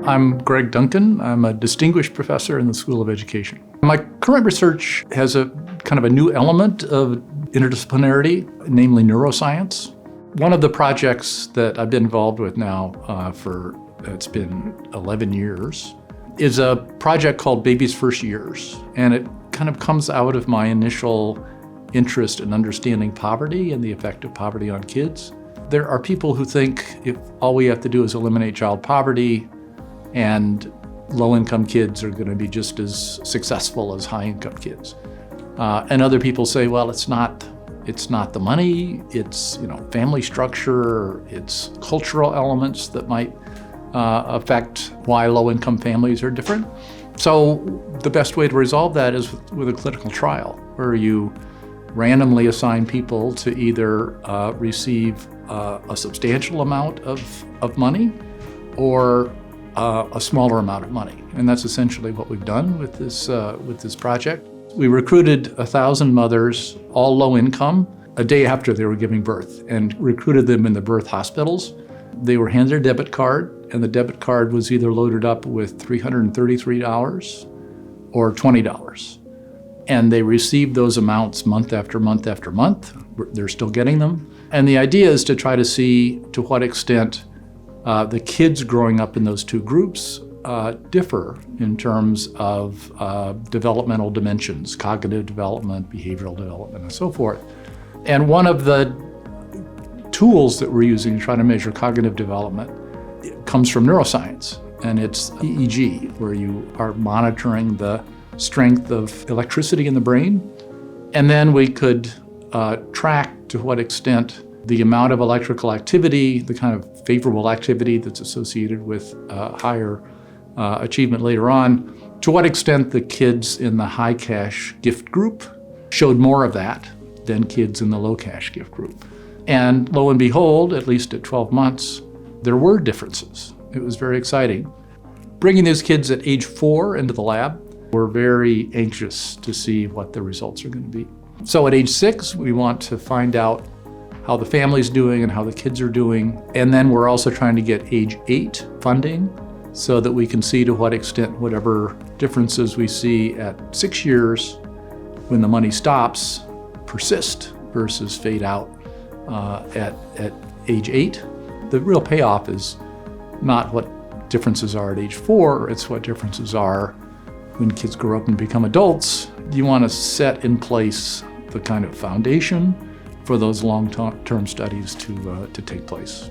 I'm Greg Duncan. I'm a distinguished professor in the School of Education. My current research has a kind of a new element of interdisciplinarity, namely neuroscience. One of the projects that I've been involved with now it's been 11 years, is a project called Baby's First Years. And it kind of comes out of my initial interest in understanding poverty and the effect of poverty on kids. There are people who think if all we have to do is eliminate child poverty, and low-income kids are going to be just as successful as high-income kids. And other people say, well, it's not the money, it's family structure, it's cultural elements that might affect why low-income families are different. So the best way to resolve that is with a clinical trial, where you randomly assign people to either receive a substantial amount of money or a smaller amount of money. And that's essentially what we've done with this project. We recruited 1,000 mothers, all low income, a day after they were giving birth, and recruited them in the birth hospitals. They were handed a debit card, and the debit card was either loaded up with $333 or $20. And they received those amounts month after month after month. They're still getting them. And the idea is to try to see to what extent the kids growing up in those two groups differ in terms of developmental dimensions, cognitive development, behavioral development, and so forth. And one of the tools that we're using to try to measure cognitive development comes from neuroscience, and it's EEG, where you are monitoring the strength of electricity in the brain. And then we could track to what extent the amount of electrical activity, the kind of favorable activity that's associated with higher achievement later on, to what extent the kids in the high cash gift group showed more of that than kids in the low cash gift group. And lo and behold, at least at 12 months, there were differences. It was very exciting. Bringing these kids at age 4 into the lab, we're very anxious to see what the results are going to be. So at age 6, we want to find out how the family's doing and how the kids are doing. And then we're also trying to get age 8 funding so that we can see to what extent whatever differences we see at 6 years when the money stops persist versus fade out at age 8. The real payoff is not what differences are at age 4, it's what differences are when kids grow up and become adults. You want to set in place the kind of foundation for those long-term studies to take place.